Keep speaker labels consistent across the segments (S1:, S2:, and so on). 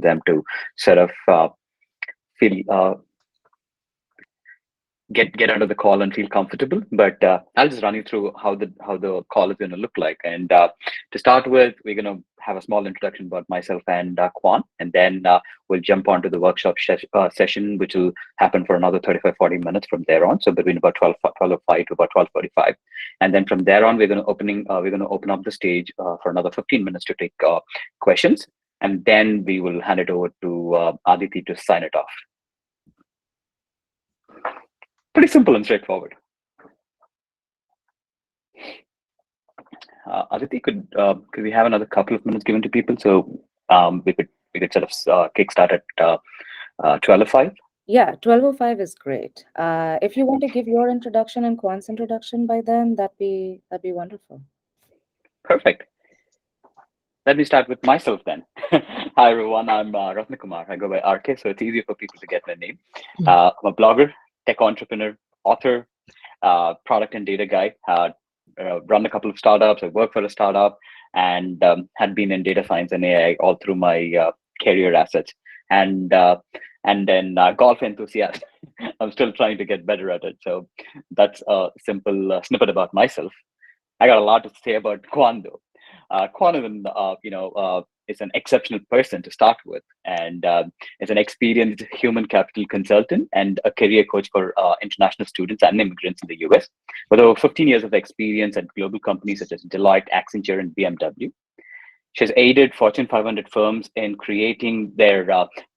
S1: them to sort of feel get under the call and feel comfortable. But I'll just run you through how the call is going to look like. And to start with, we're going to have a small introduction about myself and Kwan, and then we'll jump onto the workshop session, which will happen for another 35-40 minutes from there on. So between about 12:05 to about 12:45, and then from there on, we're going to open up the stage for another 15 minutes to take questions, and then we will hand it over to Aditi to sign it off. Pretty simple and straightforward. Aditi, could we have another couple of minutes given to people, so we could sort of kickstart at 12:05?
S2: Yeah, 12:05 is great. If you want to give your introduction and Kwan's introduction by then, that'd be wonderful.
S1: Perfect. Let me start with myself then. Hi everyone, I'm Ratna Kumar. I go by RK, so it's easier for people to get my name. I'm a blogger, tech entrepreneur, author, product and data guy. Run a couple of startups. I work for a startup, and had been in data science and AI all through my career assets. And then golf enthusiast. I'm still trying to get better at it. So that's a simple snippet about myself. I got a lot to say about Kwan though. Kwan is an exceptional person to start with, and is an experienced human capital consultant and a career coach for international students and immigrants in the US, with over 15 years of experience at global companies such as Deloitte, Accenture, and BMW. She's aided Fortune 500 firms in creating their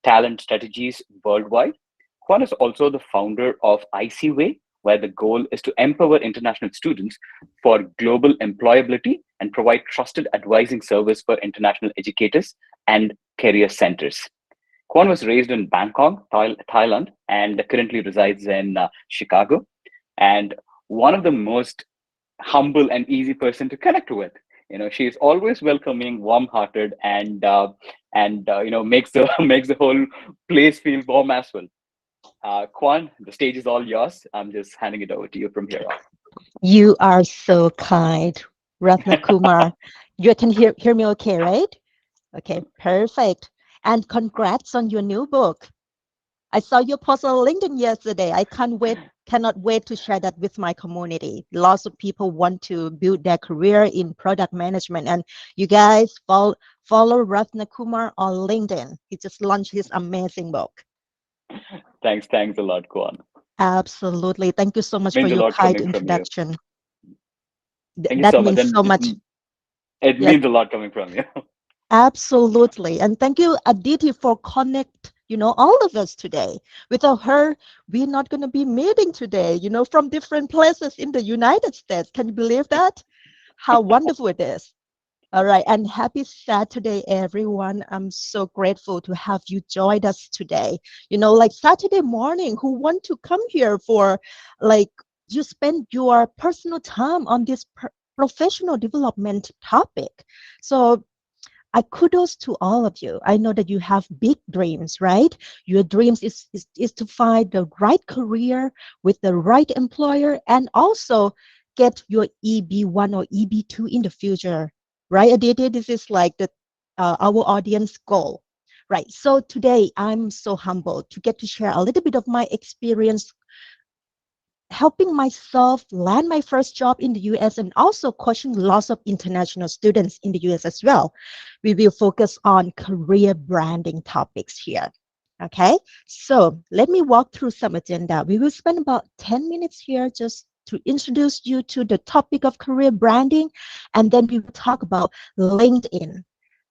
S1: talent strategies worldwide. Kwan is also the founder of IC Way, where the goal is to empower international students for global employability and provide trusted advising service for international educators and career centers. Kwan was raised in Bangkok, Thailand, and currently resides in Chicago. And one of the most humble and easy person to connect with. She is always welcoming, warm-hearted, and makes the makes the whole place feel warm as well. Kwan, the stage is all yours. I'm just handing it over to you from here on.
S3: You are so kind, Ratna Kumar. You can hear me okay, right? Okay, perfect. And congrats on your new book. I saw your post on LinkedIn yesterday. I cannot wait to share that with my community. Lots of people want to build their career in product management, and you guys follow Ratna Kumar on LinkedIn. He just launched his amazing book.
S1: Thanks a lot, Kwan.
S3: Absolutely. Thank you so much for
S1: Means a
S3: your
S1: lot
S3: kind
S1: coming from you.
S3: introduction.
S1: Thank you
S3: That
S1: so much.
S3: means
S1: And
S3: so much.
S1: it
S3: Yes,
S1: means a lot coming from you.
S3: absolutely. And thank you, Aditi, for connect, all of us today. Without her, we're not going to be meeting today, from different places in the United States. Can you believe that? How wonderful it is. All right. And happy Saturday, everyone. I'm so grateful to have you join us today. Like Saturday morning, who want to come here for like you spend your personal time on this professional development topic. So I kudos to all of you. I know that you have big dreams, right? Your dreams is to find the right career with the right employer, and also get your EB1 or EB2 in the future, right, Aditi? This is like our audience goal, right? So today I'm so humbled to get to share a little bit of my experience helping myself land my first job in the US, and also coaching lots of international students in the US as well. We will focus on career branding topics here. Okay, so let me walk through some agenda. We will spend about 10 minutes here just to introduce you to the topic of career branding, and then we will talk about LinkedIn.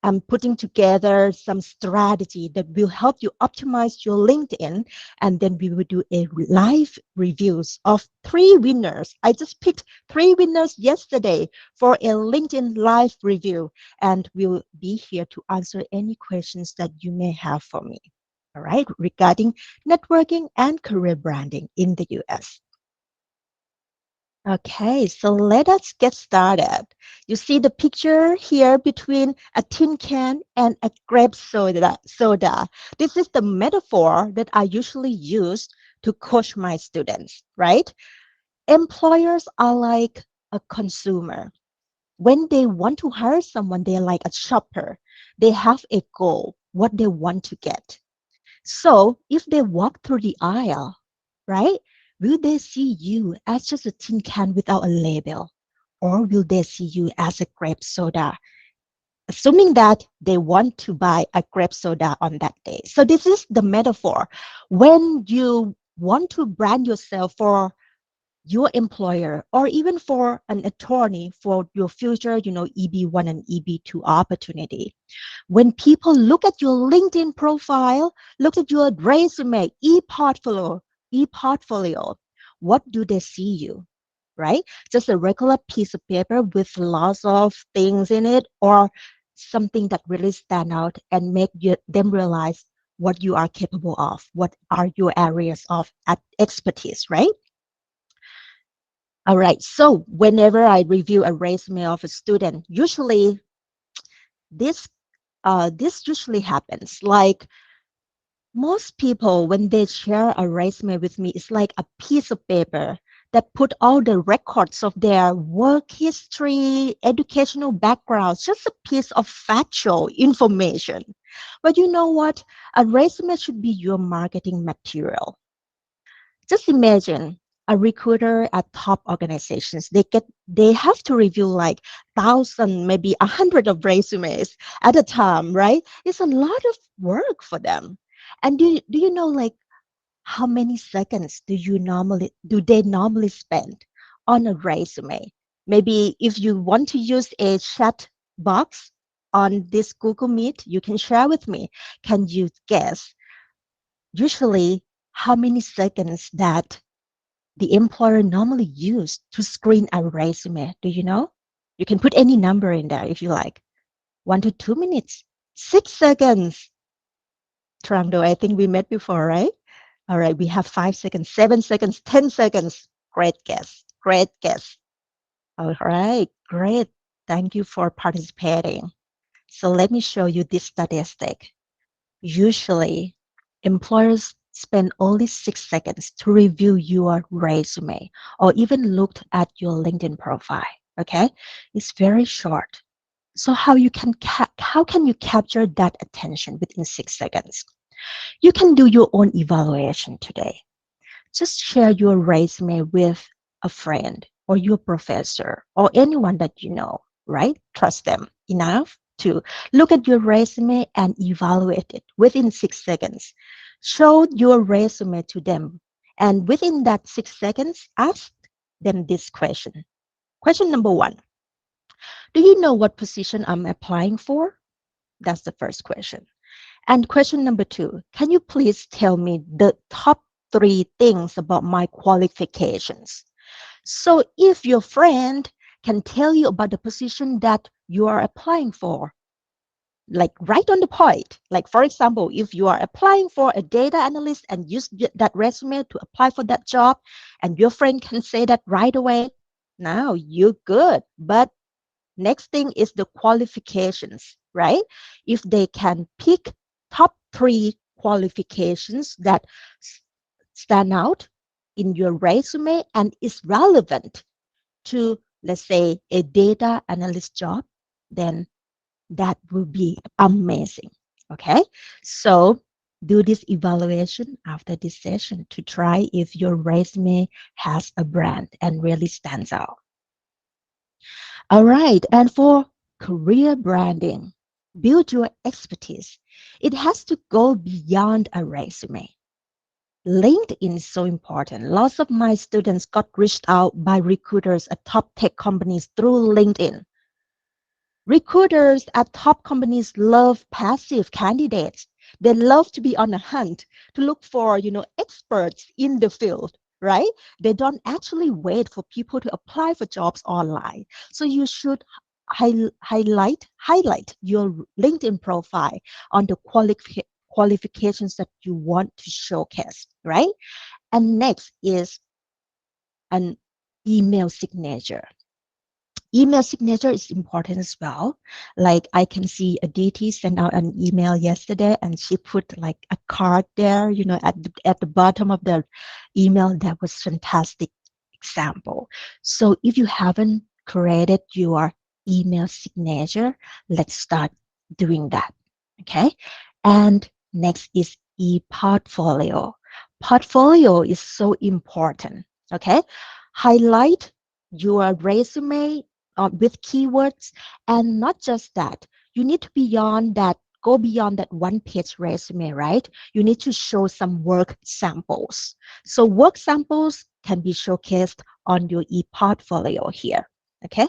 S3: I'm putting together some strategy that will help you optimize your LinkedIn, and then we will do a live reviews of 3 winners. I just picked 3 winners yesterday for a LinkedIn live review, and we'll be here to answer any questions that you may have for me, all right, regarding networking and career branding in the US. Okay, so let us get started. You see the picture here between a tin can and a grape soda. This is the metaphor that I usually use to coach my students, right? Employers are like a consumer. When they want to hire someone, they're like a shopper. They have a goal. what they want to get. So if they walk through the aisle, right, will they see you as just a tin can without a label? Or will they see you as a grape soda, assuming that they want to buy a grape soda on that day? So this is the metaphor. When you want to brand yourself for your employer or even for an attorney for your future, EB1 and EB2 opportunity, when people look at your LinkedIn profile, look at your resume, e-portfolio, what do they see you, right? Just a regular piece of paper with lots of things in it, or something that really stand out and make them realize what you are capable of, what are your areas of expertise, right? All right. So whenever I review a resume of a student, usually this this usually happens. Like most people, when they share a resume with me, it's like a piece of paper that put all the records of their work history, educational backgrounds, just a piece of factual information. But you know what? A resume should be your marketing material. Just imagine a recruiter at top organizations. They have to review like thousand, maybe 100 of resumes at a time, right? It's a lot of work for them. And do you know like how many seconds do they normally spend on a resume? Maybe if you want to use a chat box on this Google Meet, you can share with me. Can you guess usually how many seconds that the employer normally use to screen a resume? Do you know? You can put any number in there if you like. 1 to 2 minutes, 6 seconds. Trando, I think we met before, right? All right, we have 5 seconds, 7 seconds, 10 seconds. Great guess. Great guess. All right, great. Thank you for participating. So let me show you this statistic. Usually, employers spend only 6 seconds to review your resume or even looked at your LinkedIn profile. Okay, it's very short. So how can you capture that attention within 6 seconds? You can do your own evaluation today. Just share your resume with a friend or your professor or anyone that you know, right? Trust them enough to look at your resume and evaluate it within 6 seconds. Show your resume to them. And within that 6 seconds, ask them this question. Question number one: do you know what position I'm applying for? That's the first question. And question number two: can you please tell me the top three things about my qualifications? So if your friend can tell you about the position that you are applying for, like right on the point, like for example, if you are applying for a data analyst and use that resume to apply for that job, and your friend can say that right away, now you're good. But next thing is the qualifications, right? If they can pick top three qualifications that stand out in your resume and is relevant to, let's say, a data analyst job, then that will be amazing. Okay. So do this evaluation after this session to try if your resume has a brand and really stands out. All right. And for career branding, build your expertise. It has to go beyond a resume. LinkedIn is so important. Lots of my students got reached out by recruiters at top tech companies through LinkedIn. Recruiters at top companies love passive candidates. They love to be on a hunt to look for, experts in the field, right? They don't actually wait for people to apply for jobs online. So you should highlight your LinkedIn profile on the qualifications that you want to showcase, right? And next is an email signature. Email signature is important as well. Like I can see Aditi sent out an email yesterday and she put like a card there, at the bottom of the email. That was fantastic example. So if you haven't created your email signature, let's start doing that. Okay. And next is e-portfolio. Portfolio is so important. Okay. Highlight your resume with keywords, and not just that. You need to go beyond that one page resume, right? You need to show some work samples. So work samples can be showcased on your e-portfolio here. Okay.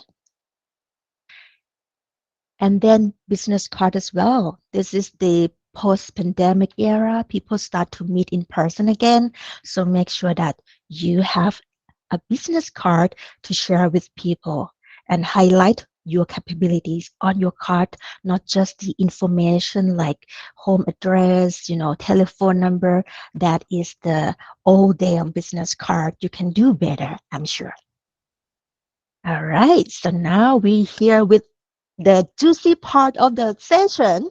S3: And then business card as well. This is the post-pandemic era. People start to meet in person again. So make sure that you have a business card to share with people and highlight your capabilities on your card, not just the information like home address, telephone number. That is the old damn business card. You can do better, I'm sure. All right, so now we here with the juicy part of the session.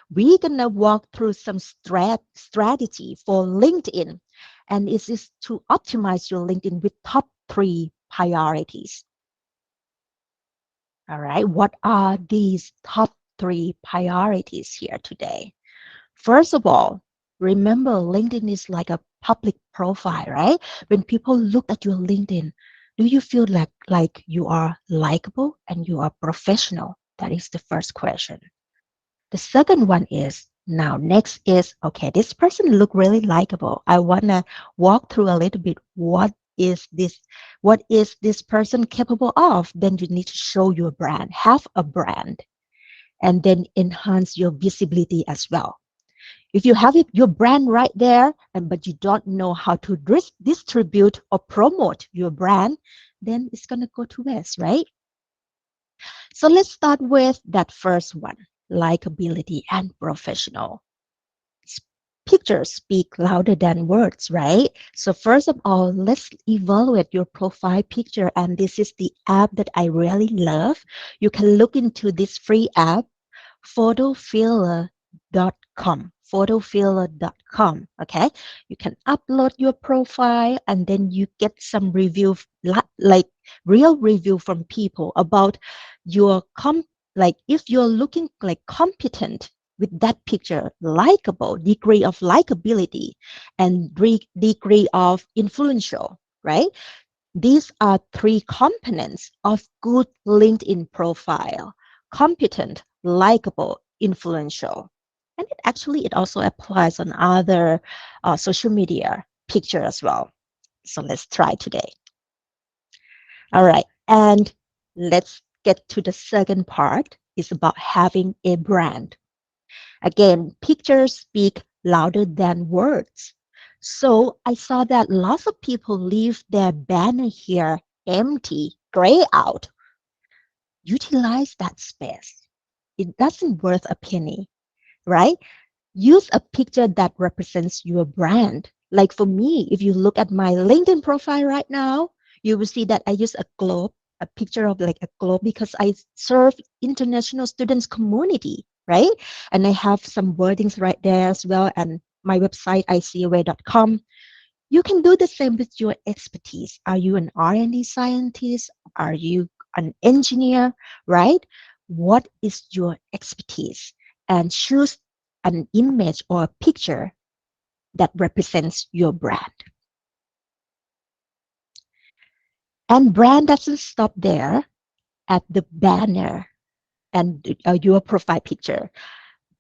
S3: We're gonna walk through some strategy for LinkedIn, and it is to optimize your LinkedIn with top three priorities. All right, what are these top three priorities here today? First of all, remember LinkedIn is like a public profile, right? When people look at your LinkedIn, do you feel like you are likable and you are professional? That is the first question. The second one is now next is okay, this person look really likable. I wanna walk through a little bit what is this person capable of? Then you need to show your brand, have a brand, and then enhance your visibility as well. If you have your brand right there, but you don't know how to distribute or promote your brand, then it's gonna go to waste, right? So let's start with that first one, likability and professional. S- Pictures speak louder than words, right? So first of all, let's evaluate your profile picture. And this is the app that I really love. You can look into this free app, photofiller.com. Okay, you can upload your profile and then you get some review, like real review from people about your like if you're looking like competent with that picture, likable, degree of likability, and degree of influential, right? These are three components of good LinkedIn profile: competent, likable, influential. And it also applies on other social media picture as well. So let's try today. All right. And let's get to the second part. Is about having a brand. Again, pictures speak louder than words. So I saw that lots of people leave their banner here empty, gray out. Utilize that space. It doesn't worth a penny, right? Use a picture that represents your brand. Like for me, if you look at my LinkedIn profile right now, you will see that I use a globe, a picture of like a globe because I serve international students community, right? And I have some wordings right there as well. And my website, icaway.com. You can do the same with your expertise. Are you an R&D scientist? Are you an engineer, right? What is your expertise? And choose an image or a picture that represents your brand. And brand doesn't stop there at the banner and your profile picture.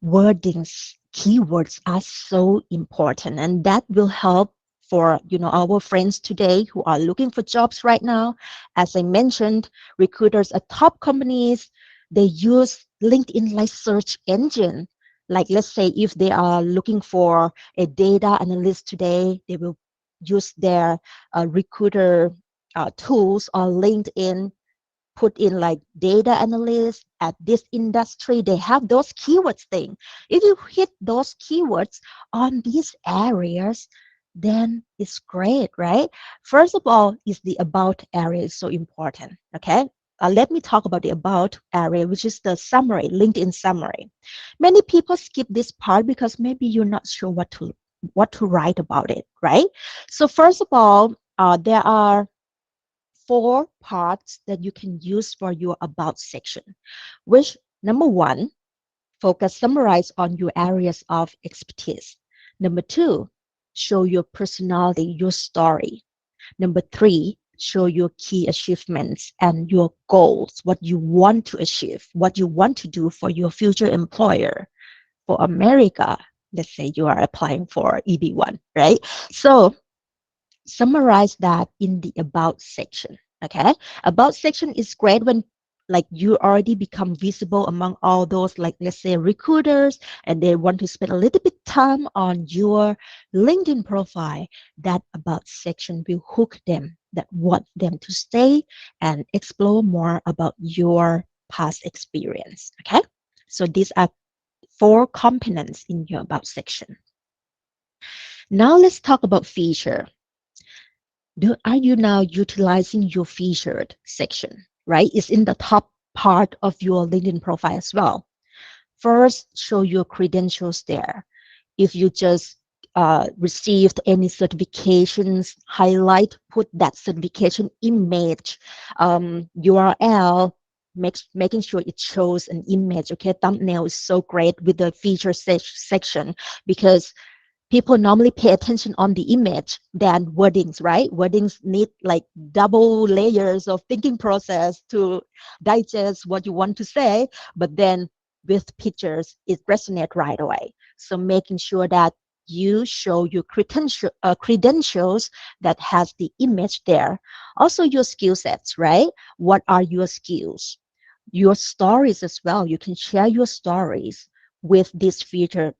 S3: Wordings, keywords are so important, and that will help for our friends today who are looking for jobs right now. As I mentioned, recruiters at top companies, they use LinkedIn like search engine. Like let's say if they are looking for a data analyst today, they will use their recruiter tools on LinkedIn, put in like data analyst at this industry. They have those keywords thing. If you hit those keywords on these areas, then it's great, right? First of all, is the about area is so important. Okay. Let me talk about the about area, which is the summary, LinkedIn summary. Many people skip this part because maybe you're not sure what to write about it, right? So first of all, there are four parts that you can use for your about section, which number one, Focus, summarize on your areas of expertise. Number two, show your personality, your story. Number three, show your key achievements and your goals, what you want to achieve, what you want to do for your future employer. For America, let's say you are applying for EB1, right? So summarize that in the about section. Okay. About section is great when like you already become visible among all those like let's say recruiters and they want to spend a little bit time on your LinkedIn profile. That about section will hook them, that want them to stay and explore more about your past experience. Okay. So these are four components in your about section. Now let's talk about feature. Are you now utilizing your featured section, right? It's in the top part of your LinkedIn profile as well. First, show your credentials there. If you just received any certifications, highlight, put that certification image, URL, making sure it shows an image. Okay, thumbnail is so great with the feature section because people normally pay attention on the image than wordings, right? Wordings need like double layers of thinking process to digest what you want to say, but then with pictures, it resonates right away. So making sure that you show your credentials that has the image there. Also your skill sets, right? What are your skills? Your stories as well. You can share your stories with this featured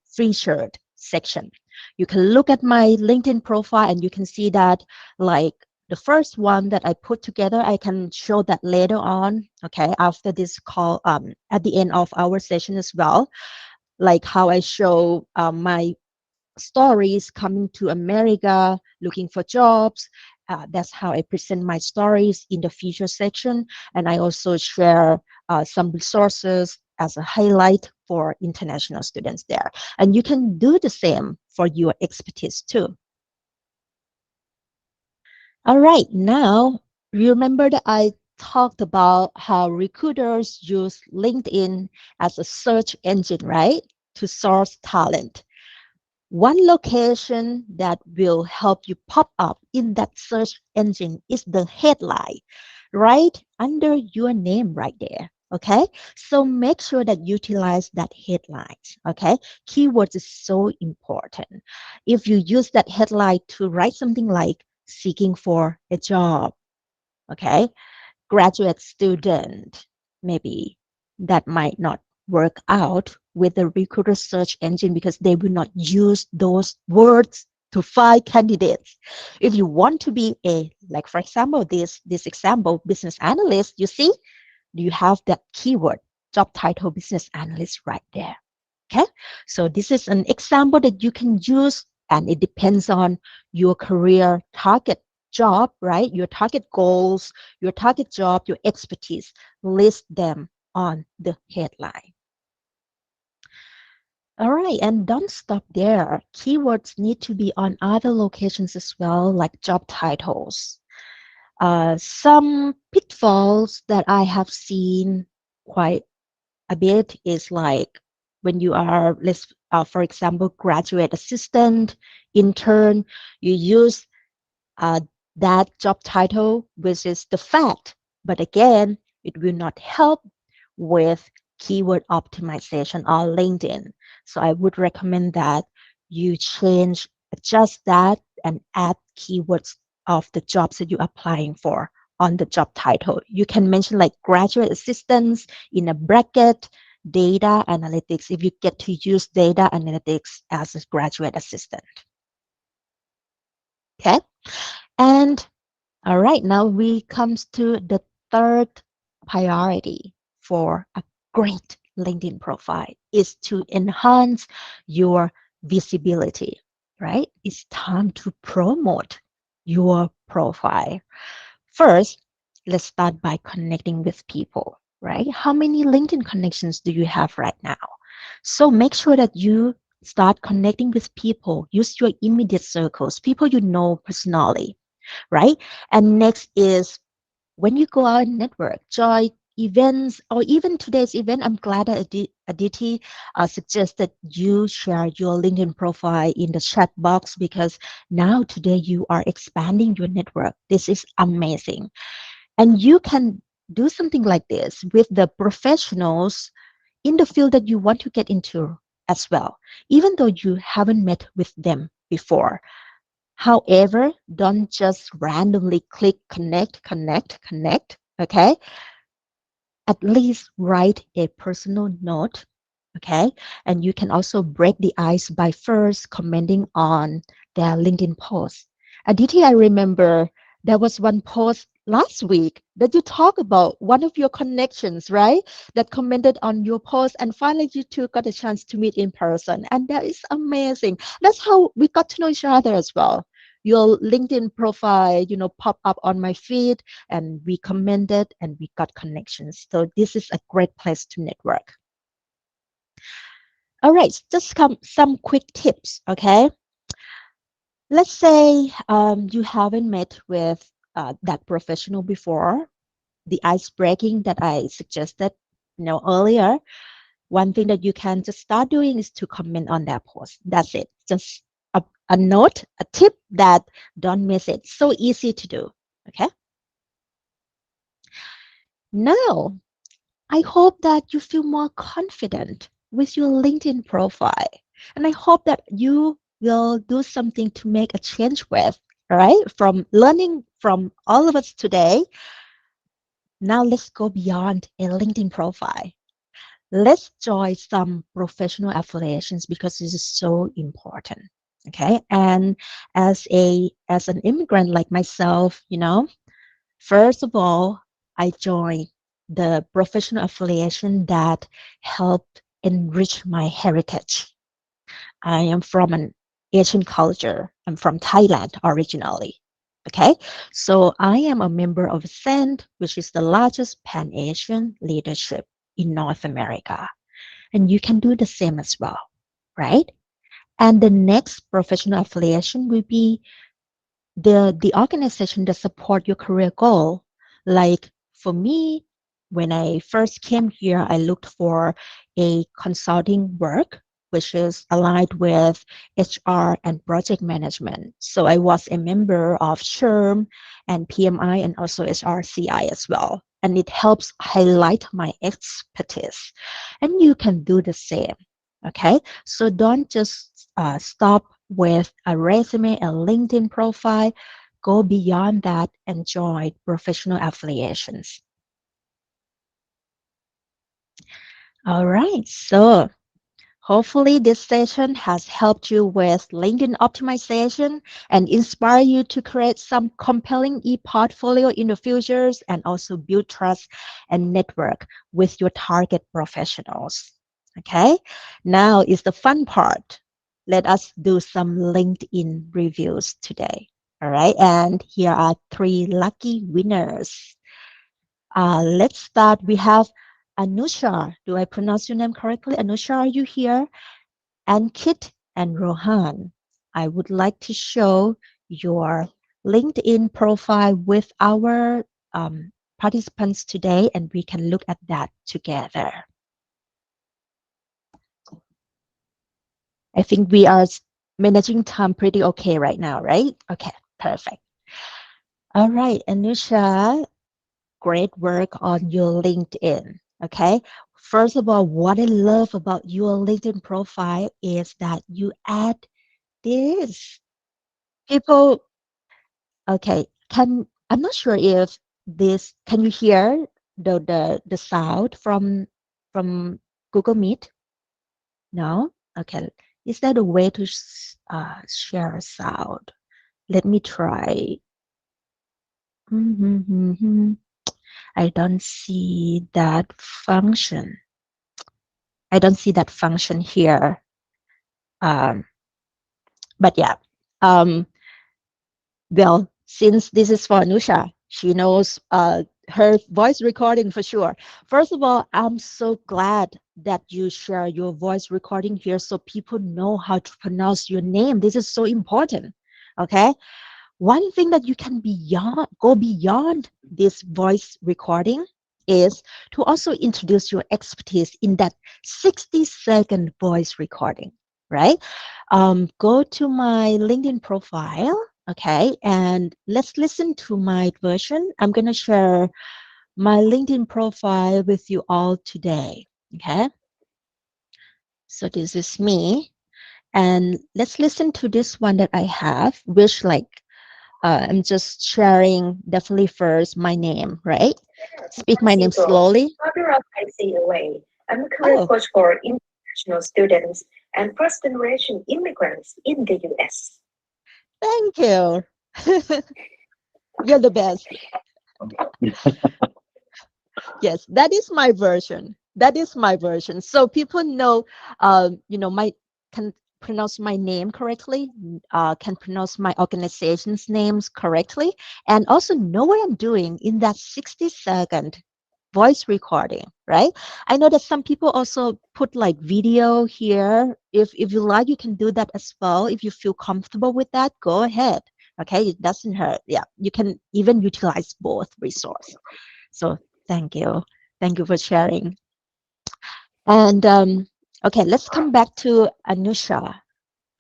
S3: section. You can look at my LinkedIn profile and you can see that like the first one that I put together, I can show that later on, okay, after this call, at the end of our session as well, like how I show my stories coming to America, looking for jobs. That's how I present my stories in the feature section. And I also share some resources as a highlight for international students there. And you can do the same for your expertise too. All right, now remember that I talked about how recruiters use LinkedIn as a search engine, right? To source talent. One location that will help you pop up in that search engine is the headline, right under your name right there. Okay, so make sure that you utilize that headlines. Okay, keywords is so important. If you use that headline to write something like seeking for a job, okay, graduate student, maybe that might not work out with the recruiter search engine because they will not use those words to find candidates. If you want to be a, like for example, this example, business analyst, you see, you have that keyword, job title, business analyst right there. Okay, so this is an example that you can use, and it depends on your career target job, right? Your target goals, your target job, your expertise. List them on the headline. All right, and don't stop there. Keywords need to be on other locations as well, like job titles. Some pitfalls that I have seen quite a bit is like when you are, let's, for example, graduate assistant, intern, you use uh, that job title, which is the fact. But again, it will not help with keyword optimization on LinkedIn. So I would recommend that you change, adjust that, and add keywords of the jobs that you're applying for on the job title. You can mention like graduate assistants in a bracket, data analytics, if you get to use data analytics as a graduate assistant. Okay. And all right, now we comes to the third priority for a great LinkedIn profile is to enhance your visibility, right? It's time to promote your profile. First, let's start by connecting with people, right? How many LinkedIn connections do you have right now? So make sure that you start connecting with people. Use your immediate circles, people you know personally, right? And next is when you go out and network, events or even today's event, I'm glad that Aditi suggested you share your LinkedIn profile in the chat box because now today you are expanding your network. This is amazing. And you can do something like this with the professionals in the field that you want to get into as well, even though you haven't met with them before. However, don't just randomly click connect, connect, connect. Okay, at least write a personal note, okay? And you can also break the ice by first commenting on their LinkedIn post. Aditi, I remember there was one post last week that you talk about one of your connections, right? That commented on your post, and finally you two got a chance to meet in person. And that is amazing. That's how we got to know each other as well. Your LinkedIn profile, pop up on my feed and we commented and we got connections. So this is a great place to network. All right, just some quick tips, okay? Let's say you haven't met with that professional before. The ice breaking that I suggested, earlier. One thing that you can just start doing is to comment on that post. That's it. Just a note, a tip that don't miss it. So easy to do. Okay. Now, I hope that you feel more confident with your LinkedIn profile. And I hope that you will do something to make a change with, all right? From learning from all of us today, now let's go beyond a LinkedIn profile. Let's join some professional affiliations because this is so important. Okay. And as an immigrant like myself, first of all, I joined the professional affiliation that helped enrich my heritage. I am from an Asian culture. I'm from Thailand originally. Okay, so I am a member of ASCEND, which is the largest Pan Asian leadership in North America. And you can do the same as well, right? And the next professional affiliation will be the organization that support your career goal. Like for me, when I first came here, I looked for a consulting work which is aligned with HR and project management. So I was a member of SHRM and PMI and also HRCI as well. And it helps highlight my expertise. And you can do the same. Okay. So don't just stop with a resume, a LinkedIn profile. Go beyond that and join professional affiliations. All right. So hopefully this session has helped you with LinkedIn optimization and inspire you to create some compelling e-portfolio in the futures and also build trust and network with your target professionals. Okay. Now is the fun part. Let us do some LinkedIn reviews today. All right. And here are 3 lucky winners. Let's start. We have Anusha. Do I pronounce your name correctly? Anusha, are you here? Ankit and Rohan. I would like to show your LinkedIn profile with our participants today, and we can look at that together. I think we are managing time pretty okay right now, right? Okay, perfect. All right, Anusha, great work on your LinkedIn. Okay. First of all, what I love about your LinkedIn profile is that you add this. People, okay, I'm not sure if this can you hear the sound from Google Meet? No? Okay. Is that a way to share a sound? Let me try. Mm-hmm. I don't see that function. I don't see that function here. Um, but yeah. Um, well, since this is for Anusha, she knows her voice recording for sure. First of all, I'm so glad that you share your voice recording here so people know how to pronounce your name. This is so important. Okay. One thing that you can go beyond this voice recording is to also introduce your expertise in that 60-second voice recording, right? Go to my LinkedIn profile, okay, and let's listen to my version. I'm going to share my LinkedIn profile with you all today, okay? So this is me, and let's listen to this one that I have, which like I'm just sharing definitely first my name, right? Speak my name
S4: Segal,
S3: slowly.
S4: founder of ICOA. I'm a career
S3: Oh,
S4: coach for international students and first generation immigrants in the US.
S3: thank you. You're the best. Yes, that is my version. That is my version. So people know, my can pronounce my name correctly, can pronounce my organization's names correctly, and also know what I'm doing in that 60-second voice recording, right? I know that some people also put like video here. If you like, you can do that as well. If you feel comfortable with that, go ahead. Okay, it doesn't hurt. Yeah, you can even utilize both resource. So thank you. Thank you for sharing. And okay, let's come back to Anusha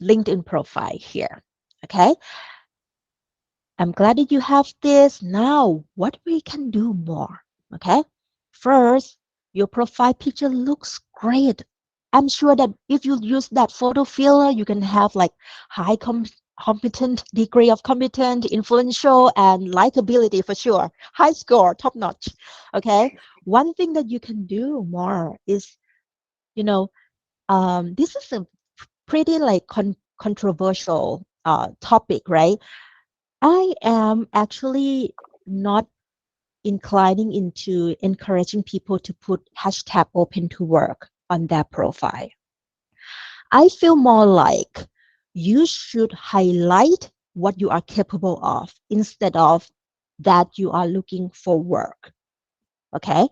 S3: LinkedIn profile here. Okay, I'm glad that you have this. Now, what we can do more? Okay, first, your profile picture looks great. I'm sure that if you use that photo filler, you can have like high competent degree of competent, influential, and likability for sure. High score, top notch. Okay, one thing that you can do more is, you know, this is a pretty like controversial topic, right? I am actually not inclining into encouraging people to put hashtag open to work on their profile. I feel more like you should highlight what you are capable of instead of that you are looking for work. Okay.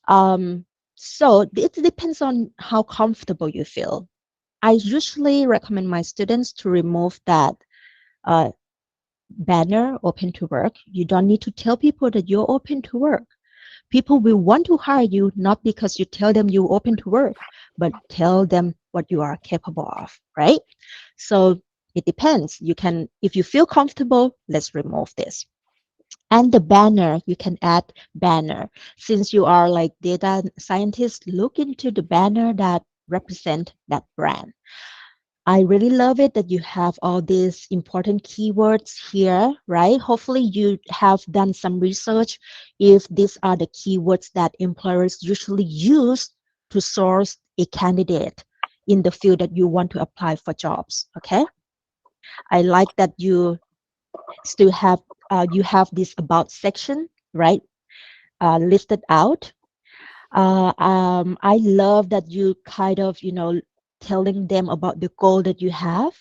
S3: Um, so it depends on how comfortable you feel. I usually recommend my students to remove that uh, banner open to work. You don't need to tell people that you're open to work. People will want to hire you not because you tell them you're open to work, but tell them what you are capable of, right? So it depends. You can, if you feel comfortable, let's remove this. And the banner, you can add banner. Since you are like data scientists, look into the banner that represent that brand. I really love it that you have all these important keywords here, right? Hopefully you have done some research if these are the keywords that employers usually use to source a candidate in the field that you want to apply for jobs, okay? I like that you still have you have this about section, right? Listed out. I love that you kind of, telling them about the goal that you have.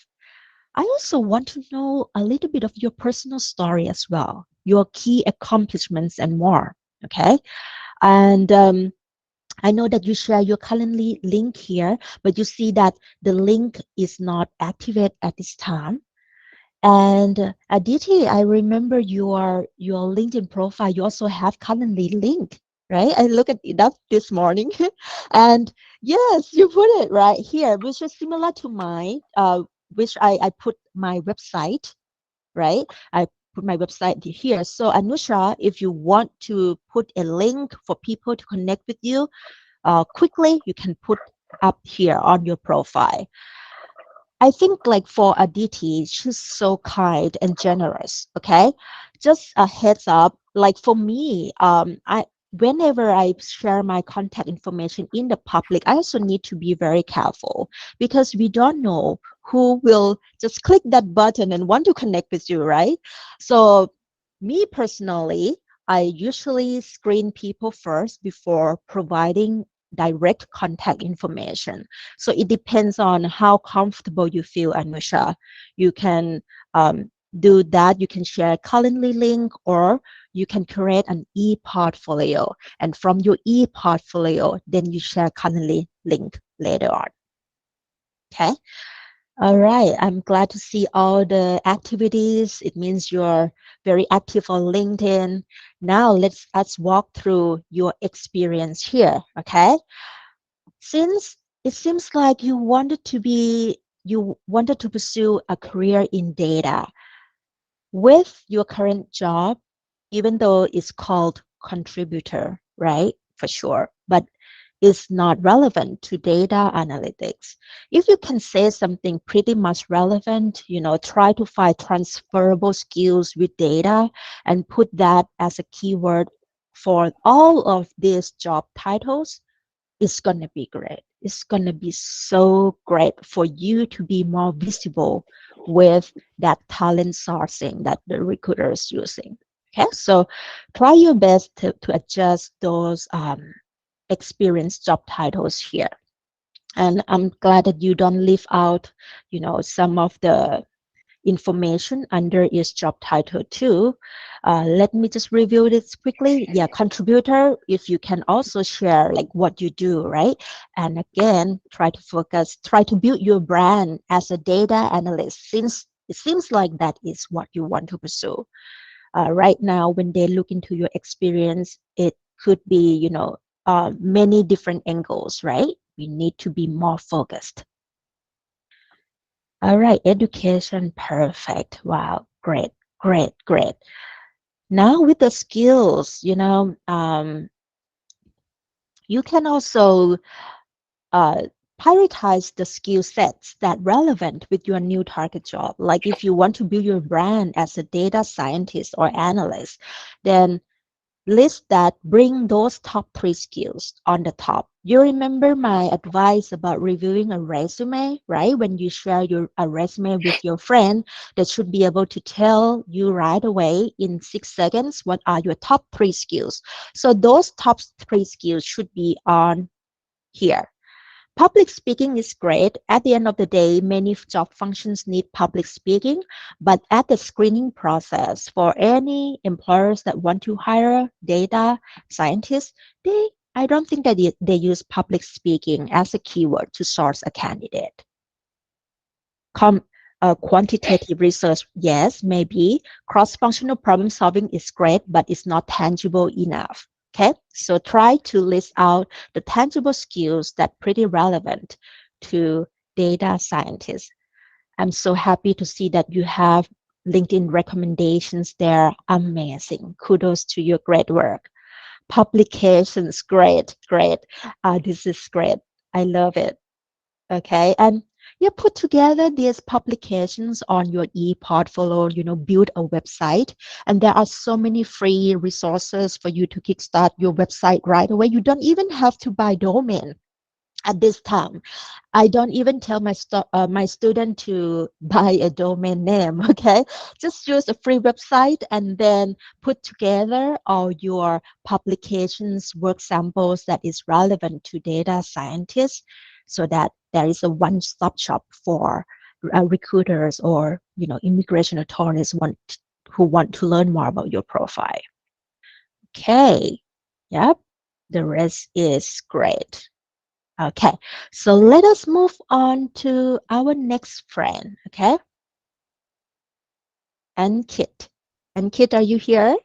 S3: I also want to know a little bit of your personal story as well, your key accomplishments and more. Okay. And I know that you share your Calendly link here, but you see that the link is not activated at this time. And Aditi, I remember your LinkedIn profile. You also have Calendly link, right? I look at it up this morning, and yes, you put it right here, which is similar to mine. Which I put my website, right? I put my website here. So Anusha, if you want to put a link for people to connect with you, quickly, you can put up here on your profile. I think like for Aditi, she's so kind and generous. Okay. Just a heads up, like for me, I whenever I share my contact information in the public, I also need to be very careful because we don't know who will just click that button and want to connect with you, right? So me personally, I usually screen people first before providing direct contact information. So it depends on how comfortable you feel, Anusha. You can do that. You can share a Calendly link or you can create an e-portfolio. And from your e-portfolio, then you share Calendly link later on. Okay. All right. I'm glad to see all the activities. It means you're very active on LinkedIn. Now let's walk through your experience here. Okay. Since it seems like you wanted to pursue a career in data with your current job, even though it's called contributor, right? For sure. But is not relevant to data analytics. If you can say something pretty much relevant, try to find transferable skills with data and put that as a keyword for all of these job titles, it's going to be great. It's going to be so great for you to be more visible with that talent sourcing that the recruiter is using. Okay, so try your best to adjust those experience job titles here. And I'm glad that you don't leave out, some of the information under each job title too. Let me just review this quickly. Yeah, contributor, if you can also share like what you do, right? And again, try to build your brand as a data analyst since it seems like that is what you want to pursue. Right now, when they look into your experience, it could be, many different angles, right? We need to be more focused. All right, education, perfect. Wow, great, great, great. Now with the skills, you can also uh, prioritize the skill sets that relevant with your new target job. Like if you want to build your brand as a data scientist or analyst, then list that bring those top three skills on the top. You remember my advice about reviewing a resume, right? When you share a resume with your friend, that should be able to tell you right away in 6 seconds what are your top three skills. So those top three skills should be on here. Public speaking is great. At the end of the day, many job functions need public speaking, but at the screening process for any employers that want to hire data scientists, I don't think that they use public speaking as a keyword to source a candidate. Com, Quantitative research, yes, maybe. Cross-functional problem solving is great, but it's not tangible enough. Okay, so try to list out the tangible skills that pretty relevant to data scientists. I'm so happy to see that you have LinkedIn recommendations there. Amazing. Kudos to your great work. Publications, great, great. This is great. I love it. Okay, and you put together these publications on your e-portfolio, build a website, and there are so many free resources for you to kickstart your website right away. You don't even have to buy domain at this time. I don't even tell my student to buy a domain name. Okay, just use a free website and then put together all your publications, work samples that is relevant to data scientists, so that there is a one-stop shop for recruiters or immigration authorities who want to learn more about your profile. Okay, yep, the rest is great. Okay, so let us move on to our next friend, okay? And Kit. And Kit, are you here?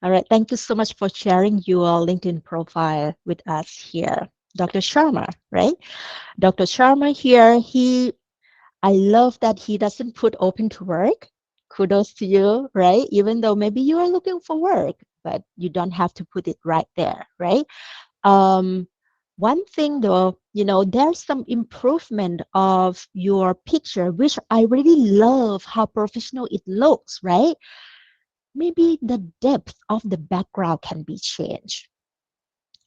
S3: All right, thank you so much for sharing your LinkedIn profile with us here. Dr. Sharma, right? Dr. Sharma here, I love that he doesn't put open to work. Kudos to you, right? Even though maybe you are looking for work, but you don't have to put it right there, right? Um, One thing though, there's some improvement of your picture, which I really love how professional it looks, right? Maybe the depth of the background can be changed.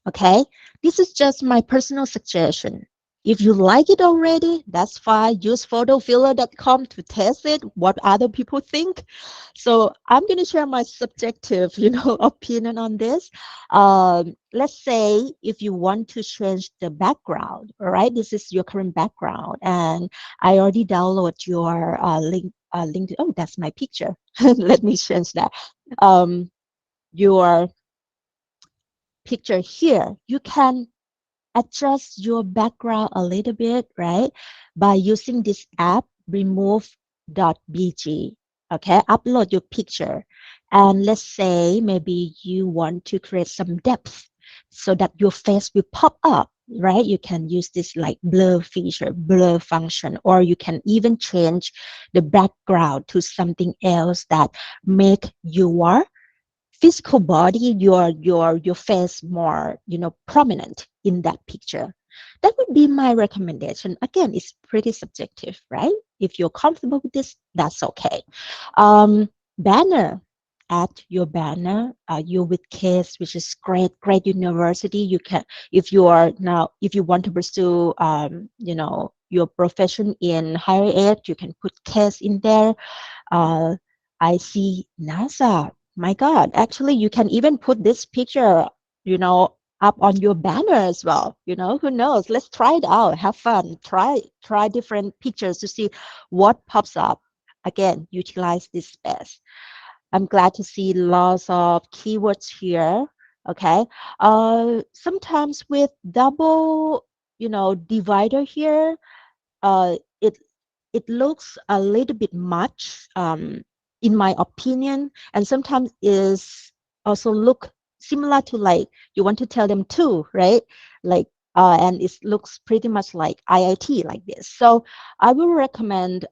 S3: Okay, this is just my personal suggestion. If you like it already, that's fine. Use photofiller.com to test it, what other people think. So I'm going to share my subjective, opinion on this. Let's say if you want to change the background, all right, this is your current background, and I already download your link. Oh, that's my picture. Let me change that. Your picture here, you can adjust your background a little bit, right? By using this app, remove.bg. Okay, upload your picture. And let's say maybe you want to create some depth so that your face will pop up, right? You can use this like blur feature, blur function, or you can even change the background to something else that make your physical body, your face more, prominent in that picture. That would be my recommendation. Again, it's pretty subjective, right? If you're comfortable with this, that's okay. Banner, add your banner. You with case, which is great university. You can, if you are now, if you want to pursue, your profession in higher ed, you can put case in there. uh, I see NASA. My God, actually, you can even put this picture, up on your banner as well. Who knows? Let's try it out. Have fun. Try different pictures to see what pops up. Again, utilize this space. I'm glad to see lots of keywords here. Okay. Sometimes with double, divider here, it looks a little bit much, in my opinion, and sometimes is also look similar to like you want to tell them two, right? Like, and it looks pretty much like IIT like this. So I will recommend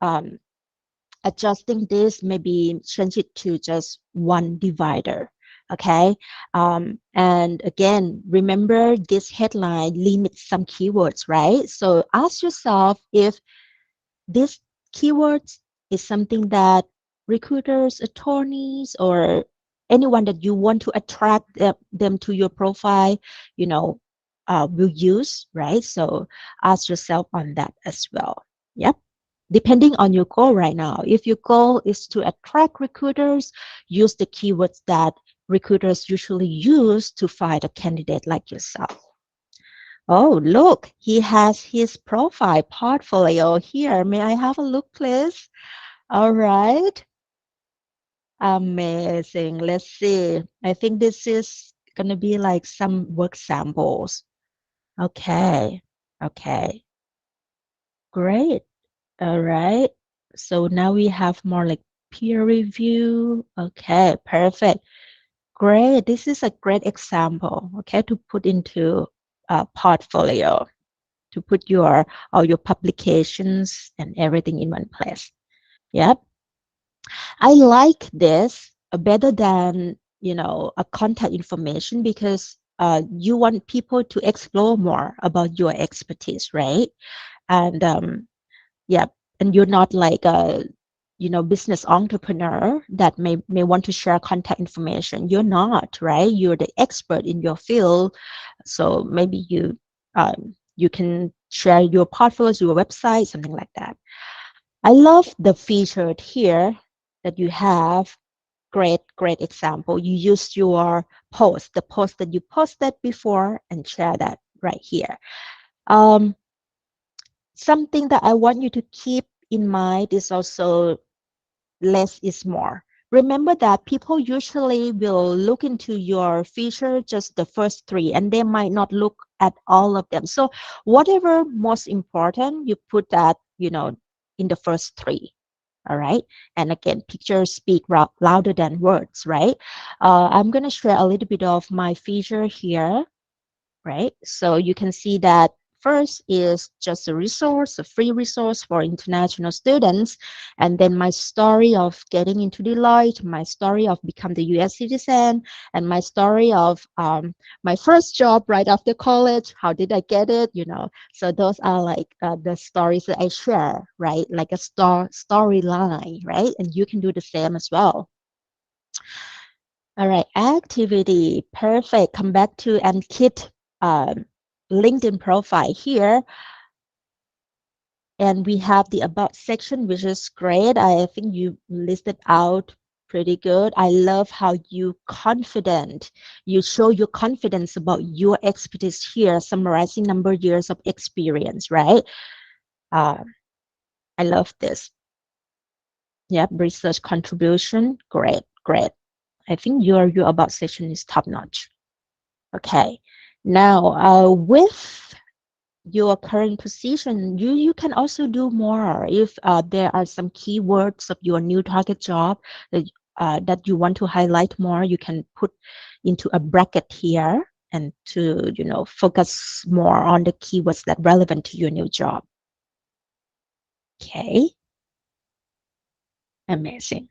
S3: adjusting this, maybe change it to just one divider. Okay. And again, remember this headline limits some keywords, right? So ask yourself if this keywords is something that recruiters, attorneys, or anyone that you want to attract them to your profile, will use, right? So ask yourself on that as well. Yep. Depending on your goal right now. If your goal is to attract recruiters, use the keywords that recruiters usually use to find a candidate like yourself. Oh, look, he has his profile portfolio here. May I have a look, please? All right. Amazing. Let's see. I think this is going to be like some work samples. Okay. Okay. Great. All right. So now we have more like peer review. Okay. Perfect. Great. This is a great example, okay, to put into a portfolio, to put all your publications and everything in one place. Yep. I like this better than, a contact information because you want people to explore more about your expertise, right? And yeah, and you're not like a, business entrepreneur that may want to share contact information. You're not, right? You're the expert in your field. So maybe you can share your portfolios, your website, something like that. I love the feature here that you have. Great example. You use your post, the post that you posted before, and share that right here. Um, Something that I want you to keep in mind is also less is more. Remember that people usually will look into your feature just the first three, and they might not look at all of them. So whatever most important, you put that, in the first three. All right. And again, pictures speak louder than words, right? I'm going to share a little bit of my feature here, right? So you can see that first is just a resource, a free resource for international students. And then my story of getting into Deloitte, my story of become the US citizen, and my story of my first job right after college. How did I get it? So those are like the stories that I share, right? Like a storyline, right? And you can do the same as well. All right, activity, perfect. Come back to Ankit LinkedIn profile here. And we have the about section, which is great. I think you listed out pretty good. I love how you show your confidence about your expertise here, summarizing number of years of experience, right? Uh, I love this. Yep, research contribution, great. I think your about section is top notch. Okay, now with your current position, you can also do more. If there are some keywords of your new target job that you want to highlight more, you can put into a bracket here and to focus more on the keywords that relevant to your new job. Okay, amazing.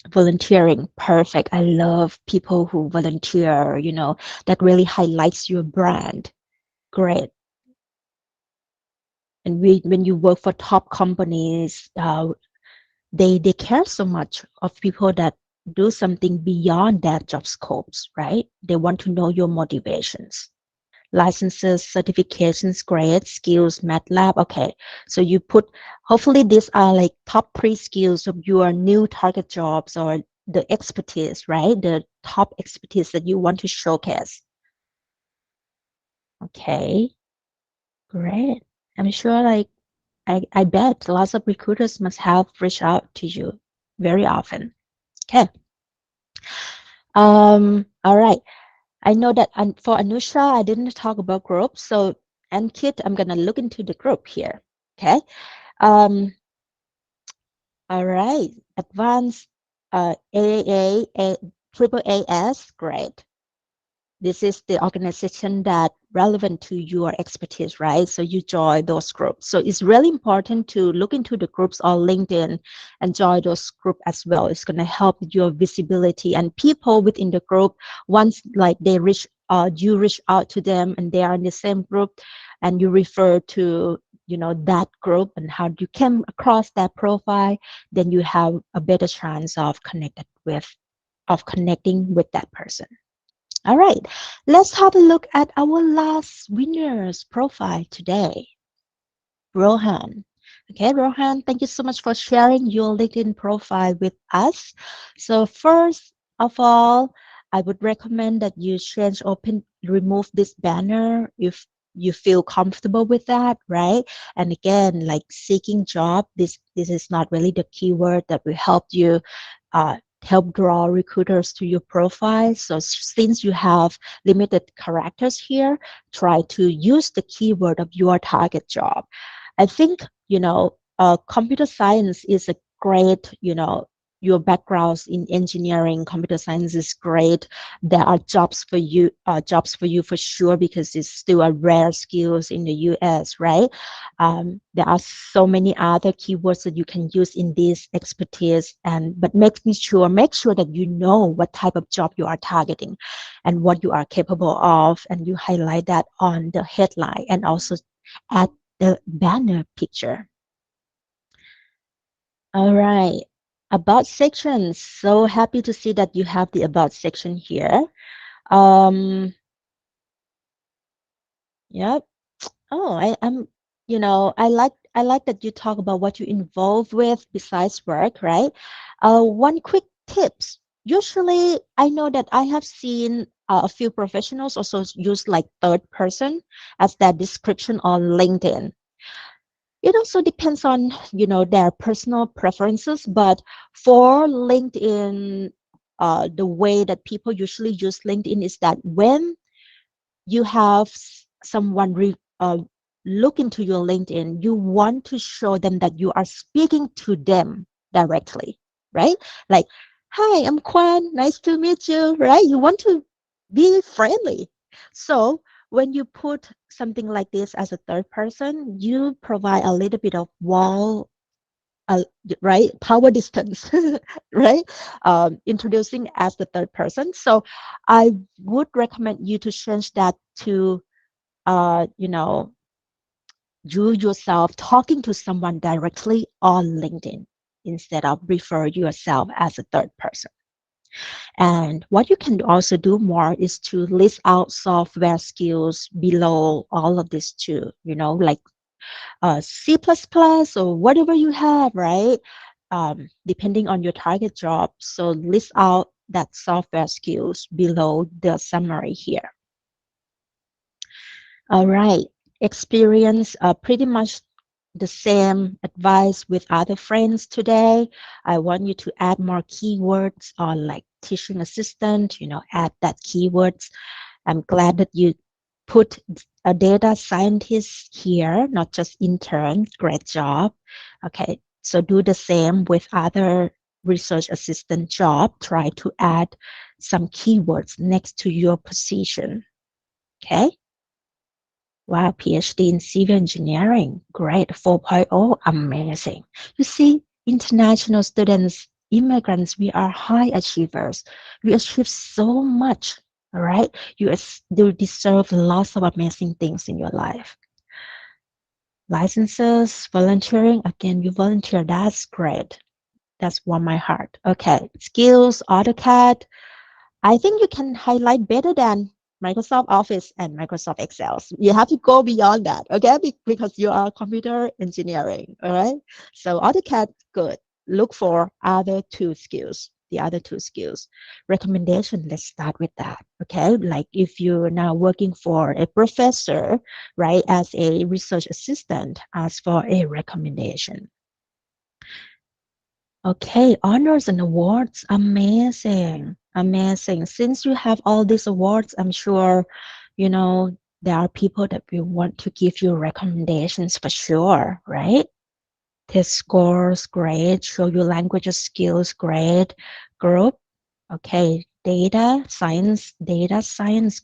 S3: Volunteering, perfect. I love people who volunteer, that really highlights your brand. Great. And when you work for top companies, they care so much of people that do something beyond their job scopes, right? They want to know your motivations. Licenses, certifications, grades, skills, MATLAB. Okay, so you put, hopefully these are like top 3 skills of your new target jobs or the expertise, right? The top expertise that you want to showcase. Okay, great. I'm sure like I bet lots of recruiters must have reached out to you very often. Okay. All right. I know that for Anusha, I didn't talk about groups. So, and Kit, I'm gonna look into the group here. Okay. Um, all right. Advanced triple AS, great. This is the organization that relevant to your expertise, right? So you join those groups. So it's really important to look into the groups on LinkedIn and join those groups as well. It's going to help your visibility, and people within the group, once like they reach you reach out to them and they are in the same group and you refer to that group and how you came across that profile, then you have a better chance of connecting with that person. All right, let's have a look at our last winner's profile today. Rohan. Okay, Rohan, thank you so much for sharing your LinkedIn profile with us. So first of all, I would recommend that you remove this banner if you feel comfortable with that, right? And again, like seeking job, this is not really the keyword that will help draw recruiters to your profile. So since you have limited characters here, try to use the keyword of your target job. I think, computer science is a great, your backgrounds in engineering, computer science is great. There are jobs for you for sure, because it's still a rare skills in the US, right? There are so many other keywords that you can use in this expertise, but make sure that you know what type of job you are targeting and what you are capable of, and you highlight that on the headline and also add the banner picture. All right. About section. So happy to see that you have the about section here. Yep. Oh, I'm, I like that you talk about what you involved with besides work, right? One quick tips. Usually, I know that I have seen a few professionals also use like third person as their description on LinkedIn. It also depends on their personal preferences, but for LinkedIn, the way that people usually use LinkedIn is that when you have someone look into your LinkedIn, you want to show them that you are speaking to them directly, right? Like, hi, I'm Kwan, nice to meet you, right? You want to be friendly. So when you put something like this as a third person, you provide a little bit of wall, uh, right? Power distance, right? Introducing as the third person. So I would recommend you to change that to, uh, you know, you yourself talking to someone directly on LinkedIn instead of refer yourself as a third person. And what you can also do more is to list out software skills below all of this too, like C++ or whatever you have, right? Depending on your target job. So list out that software skills below the summary here. All right. Experience pretty much the same advice with other friends today. I want you to add more keywords on like teaching assistant, add that keywords. I'm glad that you put a data scientist here, not just intern. Great job. Okay, so do the same with other research assistant job. Try to add some keywords next to your position. Okay. Wow, PhD in civil engineering. Great. 4.0. Amazing. You see, international students, immigrants, we are high achievers. We achieve so much. All right. You deserve lots of amazing things in your life. Licenses, volunteering. Again, you volunteer. That's great. That's warm my heart. Okay. Skills, AutoCAD. I think you can highlight better than Microsoft Office and Microsoft Excel. You have to go beyond that, okay? Because you are computer engineering, all right? So AutoCAD, good. Look for other two skills. The other two skills. Recommendation, let's start with that, okay? Like if you're now working for a professor, right, as a research assistant, ask for a recommendation. Okay, honors and awards. Amazing. Amazing. Since you have all these awards, I'm sure, you know, there are people that will want to give you recommendations for sure, right? Test scores, great. Show you language skills, great. Group, okay. Data science,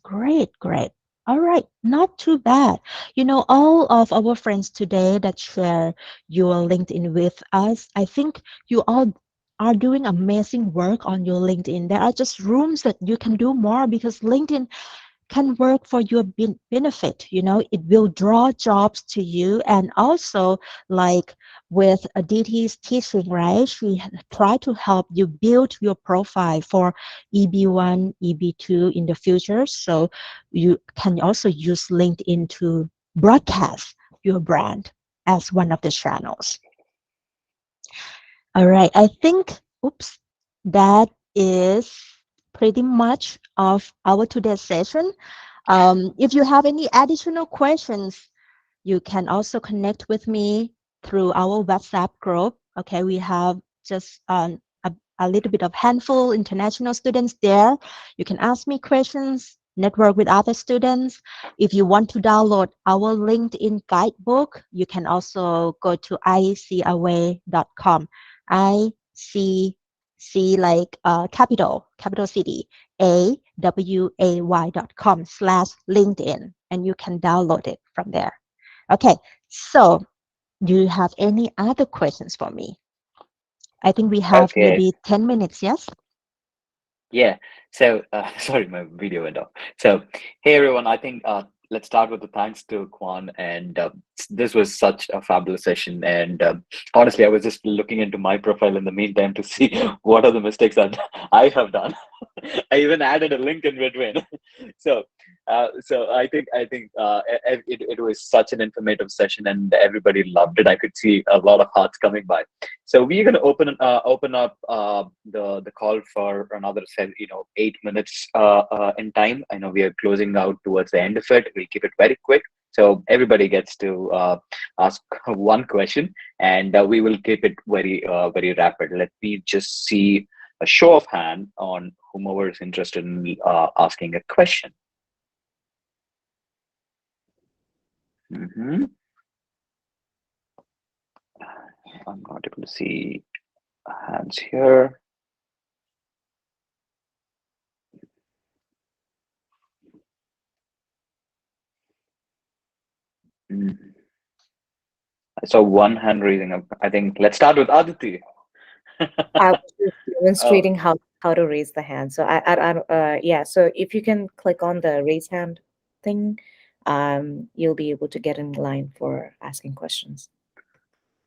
S3: great, great. All right, not too bad. You know, all of our friends today that share your LinkedIn with us, I think you all are doing amazing work on your LinkedIn. There are just rooms that you can do more because LinkedIn can work for your benefit. You know, it will draw jobs to you. And also, like with Aditi's teaching, right, she tried to help you build your profile for EB1, EB2 in the future. So you can also use LinkedIn to broadcast your brand as one of the channels. All right, I think, oops, that is pretty much of our today's session. If you have any additional questions, you can also connect with me through our WhatsApp group. Okay, we have just a little bit of handful international students there. You can ask me questions, network with other students. If you want to download our LinkedIn guidebook, you can also go to icaway.com. IC like capital city, away.com/LinkedIn, and you can download it from there. Okay, so do you have any other questions for me? I think we have
S1: Okay.
S3: maybe 10 minutes, yes?
S1: Yeah. So, sorry, my video went off. So, hey everyone. I think let's start with the thanks to Kwan, and this was such a fabulous session. And honestly, I was just looking into my profile in the meantime to see what are the mistakes that I have done. I even added a link in between. So, so it was such an informative session, and everybody loved it. I could see a lot of hearts coming by. So we're going to open up the call for another 8 minutes in time. I know we are closing out towards the end of it. We'll keep it very quick, so everybody gets to ask one question, and we will keep it very rapid. Let me just see a show of hand on whomever is interested in asking a question. Hmm. I'm not able to see hands here. Mm. So one hand raising up. I think let's start with Aditi.
S2: I was just
S1: Oh,
S2: demonstrating how to raise the hand. So yeah. So if you can click on the raise hand thing, you'll be able to get in line for asking questions.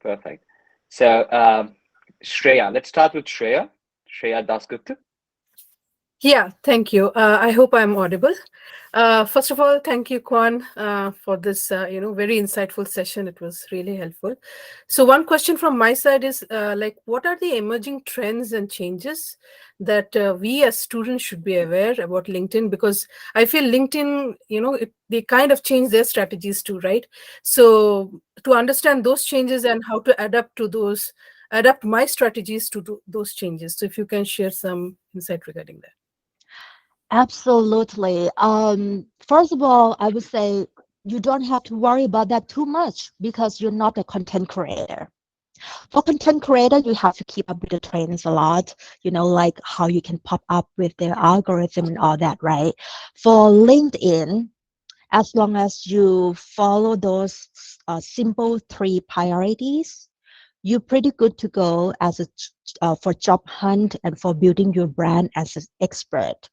S1: perfect. So Shreya, let's start with Shreya. Shreya Dasgupta.
S5: Yeah, thank you. I hope I'm audible. First of all, thank you, Kwan, for this, very insightful session. It was really helpful. So one question from my side is, what are the emerging trends and changes that we as students should be aware about LinkedIn? Because I feel LinkedIn, they kind of change their strategies too, right? So to understand those changes and how to adapt my strategies to those changes. So if you can share some insight regarding that.
S3: Absolutely. First of all, I would say you don't have to worry about that too much because you're not a content creator. For content creator, you have to keep up with the trends a lot, like how you can pop up with their algorithm and all that, right? For LinkedIn, as long as you follow those simple three priorities, you're pretty good to go for job hunt and for building your brand as an expert.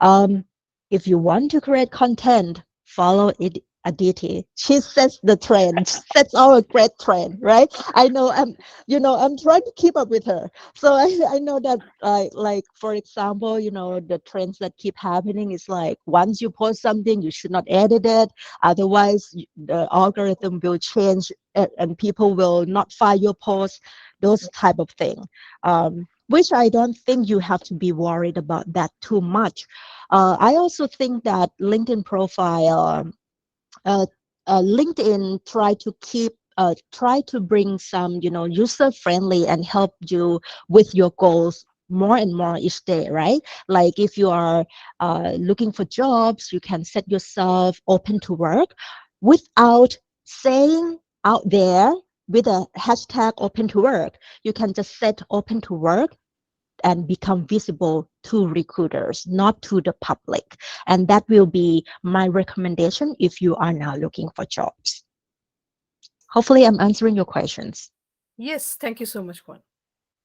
S3: Um, if you want to create content, follow it. Aditi, she sets the trend, sets our great trend, right? I know I'm trying to keep up with her. So I know that, like, for example, the trends that keep happening is like, once you post something, you should not edit it. Otherwise, the algorithm will change it and people will not find your post, those type of thing. Which I don't think you have to be worried about that too much. I also think that LinkedIn profile, uh, LinkedIn try to bring some, user friendly and help you with your goals more and more each day, right? Like if you are looking for jobs, you can set yourself open to work without saying out there with a hashtag open to work. You can just set open to work and become visible to recruiters, not to the public. And that will be my recommendation if you are now looking for jobs. Hopefully, I'm answering your questions.
S5: Yes, thank you so much, Kwan.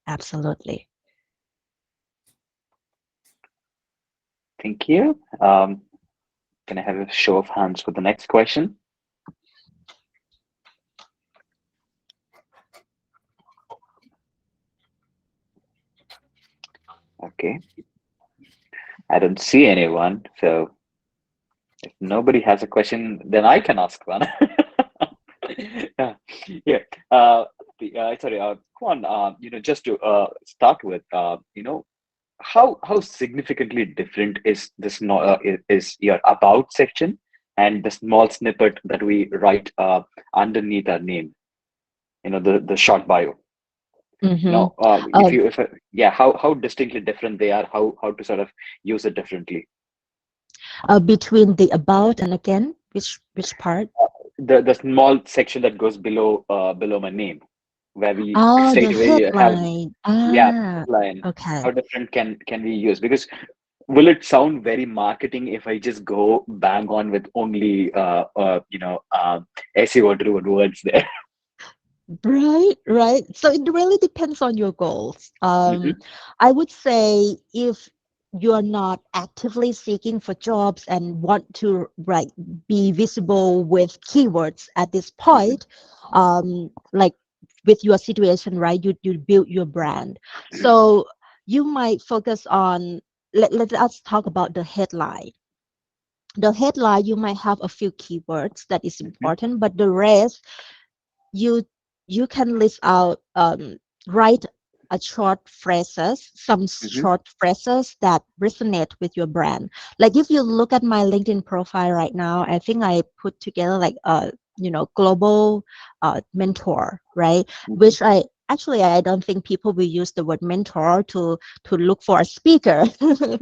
S3: Absolutely.
S1: Thank you. Can I have a show of hands for the next question? Okay. I don't see anyone. So if nobody has a question, then I can ask one. Yeah. Yeah. Sorry, Kwan, just to start with, how significantly different is this is your about section and the small snippet that we write underneath our name, the short bio.
S3: Mm-hmm.
S1: Yeah, how distinctly different they are, how to sort of use it differently.
S3: Between the about and again, which part?
S1: The small section that goes below my name, where we
S3: Oh, the
S1: straight away have,
S3: headline.
S1: yeah,
S3: Ah,
S1: line.
S3: okay.
S1: How different can we use? Because will it sound very marketing if I just go bang on with only SEO driven words there?
S3: Right, right. So it really depends on your goals.
S1: Hmm.
S3: I would say if you're not actively seeking for jobs and want to be visible with keywords at this
S1: Hmm.
S3: point, like with your situation, right? You build your brand. So you might focus on let us talk about the headline. The headline, you might have a few keywords that is
S1: Hmm.
S3: important, but the rest you you can list out write a some
S1: Hmm.
S3: short phrases that resonate with your brand. Like if you look at my LinkedIn profile right now, I think I put together like a global mentor, right?
S1: Hmm.
S3: Which I don't think people will use the word mentor to look for a speaker,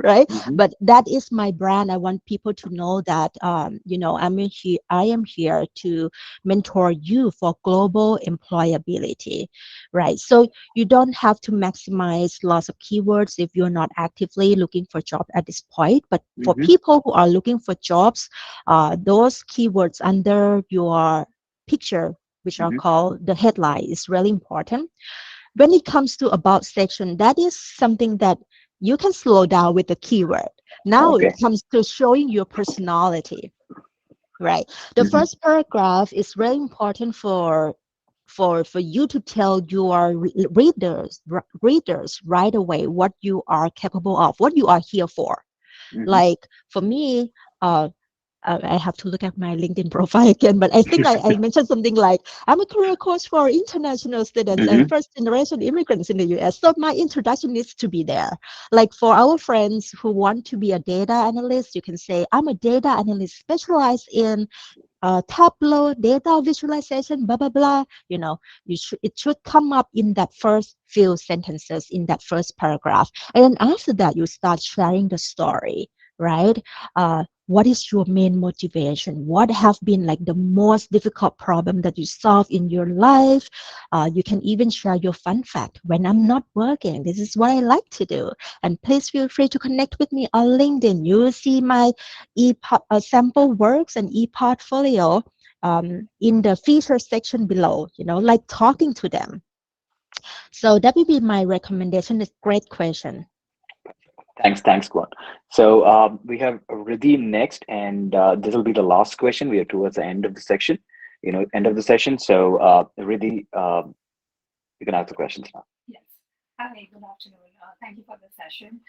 S3: right?
S1: Hmm.
S3: But that is my brand. I want people to know that I am here to mentor you for global employability, right? So you don't have to maximize lots of keywords if you're not actively looking for job at this point. But for
S1: Hmm.
S3: people who are looking for jobs, those keywords under your picture, which are
S1: Hmm.
S3: called the headline, is really important. When it comes to about section, that is something that you can slow down with the keyword. Now it
S1: Okay.
S3: comes to showing your personality, right? The
S1: Hmm.
S3: first paragraph is very important for you to tell your readers right away what you are capable of, what you are here for.
S1: Hmm.
S3: Like for me, I have to look at my LinkedIn profile again, but I think I mentioned something like I'm a career coach for international students and
S1: Hmm.
S3: first generation immigrants in the US. So my introduction needs to be there. Like for our friends who want to be a data analyst, you can say I'm a data analyst specialized in Tableau, data visualization, blah blah blah. It should come up in that first few sentences in that first paragraph, and then after that you start sharing the story. right? What is your main motivation? What have been like the most difficult problem that you solve in your life? You can even share your fun fact. When I'm not working, this is what I like to do. And please feel free to connect with me on LinkedIn. You will see my sample works and e-portfolio in the feature section below, like talking to them. So that would be my recommendation. It's a great question.
S1: Thanks, Kwan. So we have Riddhi next, and this will be the last question. We are towards the end of the section, end of the session. So Riddhi, you can ask the questions now.
S6: Yes. Hi, good afternoon. Thank you for the session.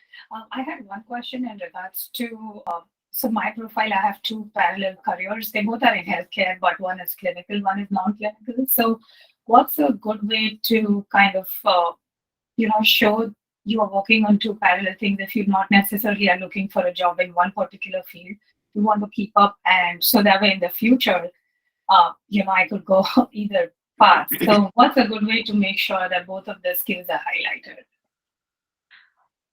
S6: I had one question in regards to, so my profile, I have two parallel careers. They both are in healthcare, but one is clinical, one is non-clinical. So what's a good way to kind of, show you are working on two parallel things if you not necessarily are looking for a job in one particular field? You want to keep up, and so that way in the future, I could go either path. So what's a good way to make sure that both of the skills are highlighted?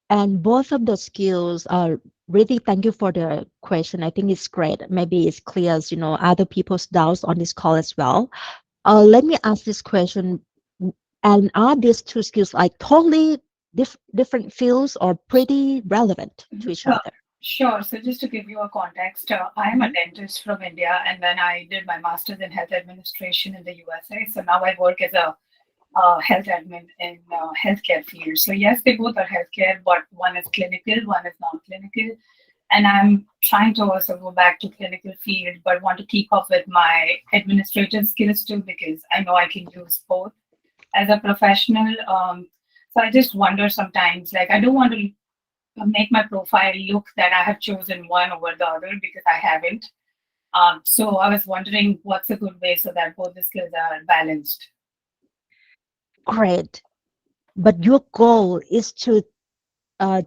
S3: And both of the skills are really, thank you for the question. I think it's great. Maybe it's clear as, other people's doubts on this call as well. Let me ask this question. And are these two skills like totally different fields or pretty relevant to each other?
S6: Sure. So just to give you a context, I am a dentist from India, and then I did my master's in health administration in the USA. So now I work as a health admin in healthcare field. So yes, they both are healthcare, but one is clinical, one is non-clinical. And I'm trying to also go back to clinical field, but want to keep up with my administrative skills too, because I know I can use both as a professional. So I just wonder sometimes, like I don't want to make my profile look that I have chosen one over the other because I haven't. So I was wondering what's a good way so that both the skills are balanced.
S3: Great. But your goal is to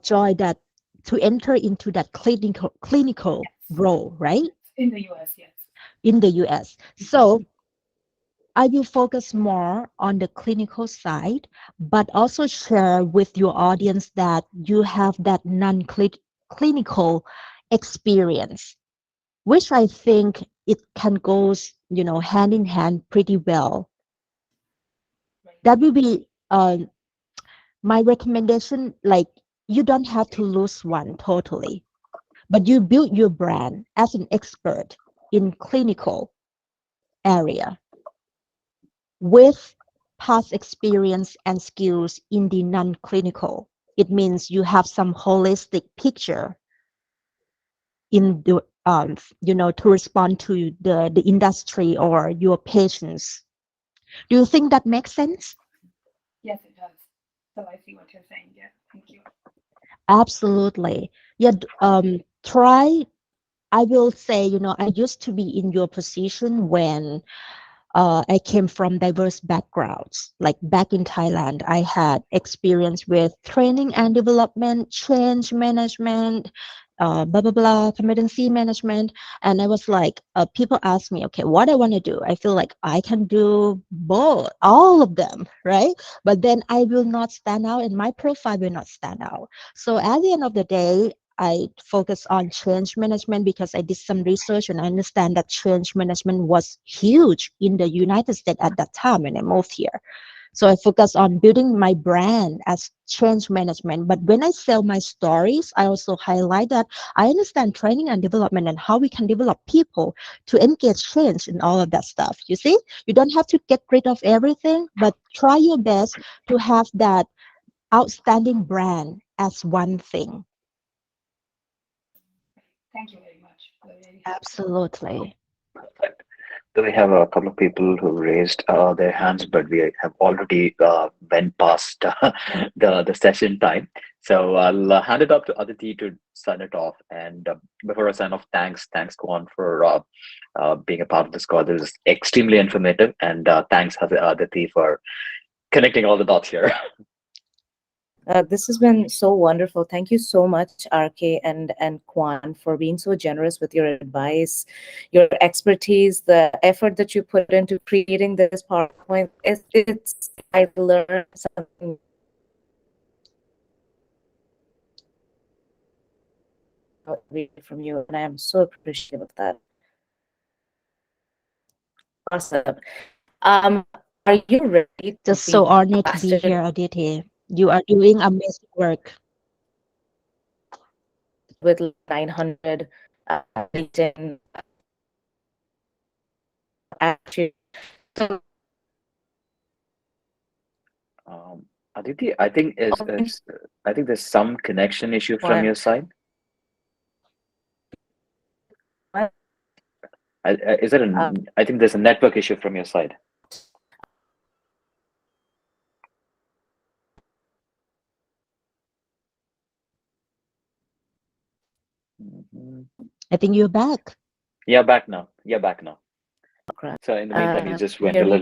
S3: join that, to enter into that clinical role, right?
S6: In the US, yes.
S3: In the US. So I will focus more on the clinical side, but also share with your audience that you have that non-clinical experience, which I think it can go, hand in hand pretty well. That will be my recommendation. Like, you don't have to lose one totally, but you build your brand as an expert in clinical area with past experience and skills in the non-clinical. It means you have some holistic picture in the to respond to the industry or your patients. Do you think that makes sense?
S6: Yes, it does. So I see what you're saying. Yeah, thank you.
S3: Absolutely. Yeah. Try. I will say, I used to be in your position when I came from diverse backgrounds. Like back in Thailand, I had experience with training and development, change management, blah, blah, blah, competency management. And I was like, people ask me, okay, what I want to do. I feel like I can do both, all of them, right? But then I will not stand out and my profile will not stand out. So at the end of the day, I focus on change management because I did some research and I understand that change management was huge in the United States at that time when I moved here. So I focus on building my brand as change management. But when I sell my stories, I also highlight that I understand training and development and how we can develop people to engage change and all of that stuff. You see, you don't have to get rid of everything, but try your best to have that outstanding brand as one thing.
S6: Thank you very much.
S3: Absolutely.
S1: Perfect. So we have a couple of people who raised their hands, but we have already went past the session time. So I'll hand it up to Aditi to sign it off. And before I sign off, thanks, Kwan, for being a part of this call. This is extremely informative, and thanks, Aditi, for connecting all the dots here.
S2: This has been so wonderful. Thank you so much, RK and Kwan, for being so generous with your advice, your expertise, the effort that you put into creating this PowerPoint. It's I learned something every day from you, and I am so appreciative of that. Awesome. Are you ready to
S3: Just
S2: be
S3: so honored to be
S2: ambassador
S3: here, Aditi. You are doing amazing work.
S2: with 900 LinkedIn attitude? So,
S1: Aditi, I think I think there's some connection issue from your side. Is it I think there's a network issue from your side.
S3: I think you're back.
S1: Yeah, back now. Yeah, back now.
S2: Democrat.
S1: So in the meantime, you just went
S2: Hear
S1: a
S2: me?
S1: little